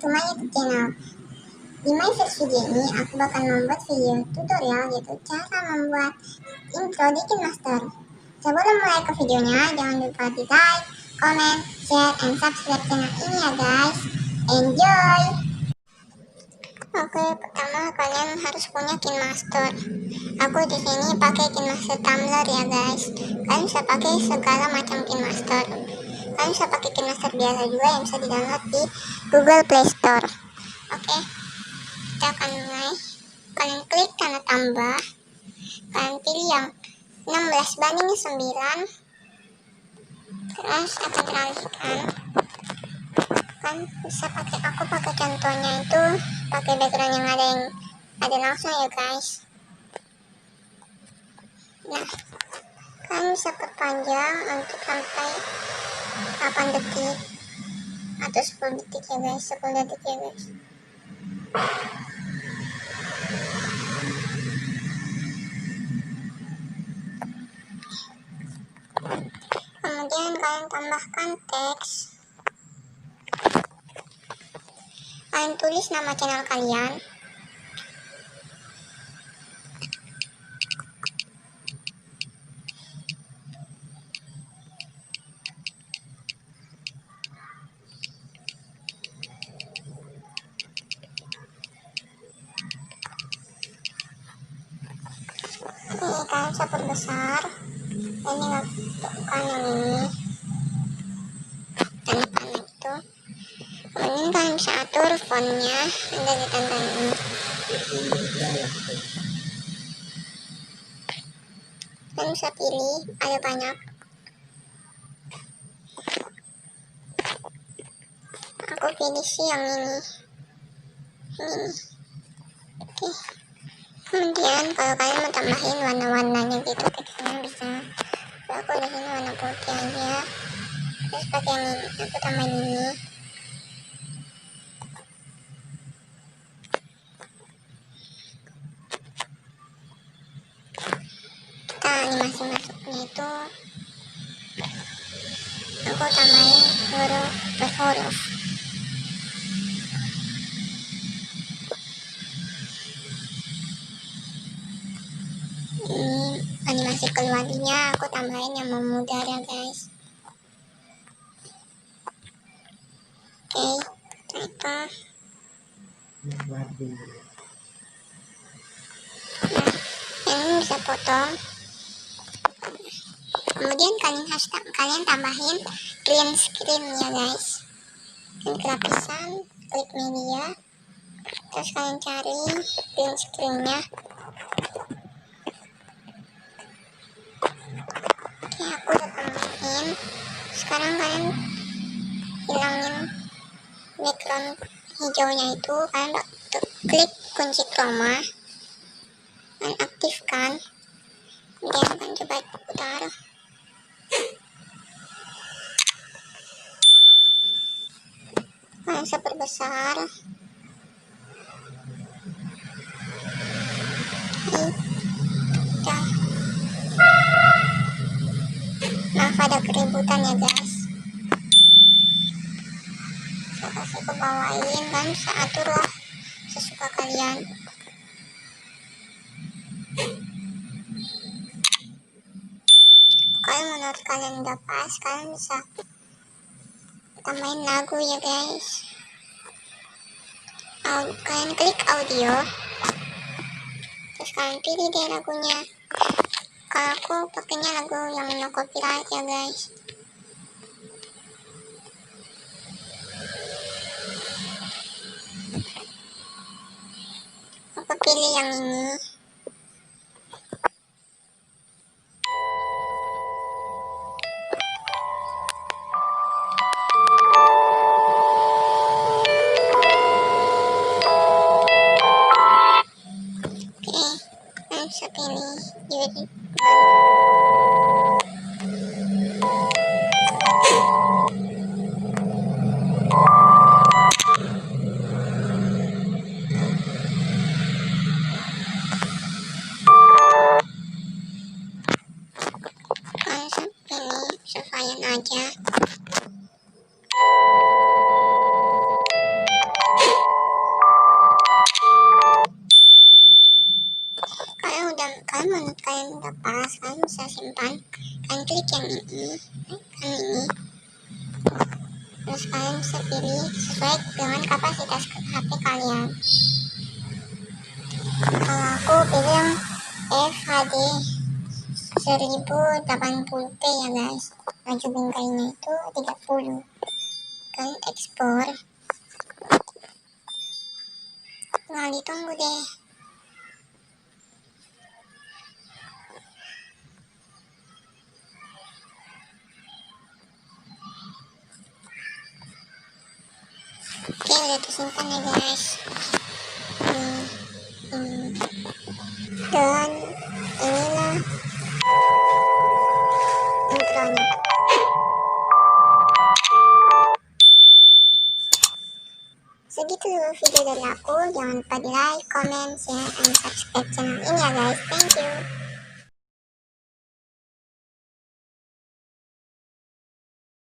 to my YouTube channel. Di my first video ini aku bakal membuat video tutorial yaitu cara membuat intro di Kinemaster. Sebelum mulai ke videonya, jangan lupa di like, comment, share, and subscribe channel ini ya guys. Enjoy! Oke, pertama kalian harus punya Kinemaster. Aku di sini pakai Kinemaster Tumblr ya guys. Kalian bisa pakai segala macam Kinemaster. Kalian bisa pakai Kinemaster Biasa juga yang bisa di-download di Google Play Store. Oke, kita akan mulai. Kalian klik tanda tambah. Kalian pilih yang 16:9. Terus akan teralihkan. Kan bisa pakai, aku pakai contohnya itu pakai background yang ada langsung ya guys. Nah, kalian bisa perpanjang untuk sampai 8 detik atau 10 detik ya guys, 10 detik ya guys. Kemudian kalian tambahkan teks. Kalian tulis nama channel kalian. Ini kalian bisa perbesar. Ini bukan yang ini. Tanda panah itu. Kemudian kalian bisa atur fontnya ada di tanda ini. Kalian bisa pilih, ada banyak. Aku pilih sih yang ini. Oke. Kemudian kalau kalian mau tambahin warna-warnanya gitu teksnya bisa. Aku di sini warna putih aja. Terus pakai yang ini, aku tambahin ini. Kita animasi masuknya itu aku tambahin huruf. Ini animasi keluarnya aku tambahin yang memudar ya guys. Oke, kita nah, ini bisa potong. Kemudian kalian tambahin green screen ya guys. Klik lapisan, klik media, terus kalian cari green screennya. Oke, aku udah tambahin. Sekarang kalian hilangin background hijaunya itu. Kalian klik kunci chroma, kalian aktifkan. Kemudian kalian coba putar. Kalian bisa perbesar. Udah. Maaf ada keributan ya guys. Saya kasih ke bawain, kan bisa atur lah sesuka kalian. Kalau menurut kalian udah pas, kalian bisa tambahin lagu ya guys. Kalian klik audio, terus kalian pilih deh lagunya. Kalau aku pakainya lagu yang no copyright ya guys. Aku pilih yang ini. Bisa pilih jadi pilih survival aja. kalian udah pas, kalian bisa simpan. Kalian klik yang ini, terus kalian bisa pilih sesuai dengan kapasitas HP kalian. Kalau aku pilih yang FHD 1080p ya guys. Laju bingkainya itu 30. Kalian ekspor, tinggal ditunggu deh. Oke, udah tersimpan ya guys. Dan inilah intronya. Segitu dulu video dari aku. Jangan lupa di like, comment, share, and subscribe channel ini ya guys. Thank you.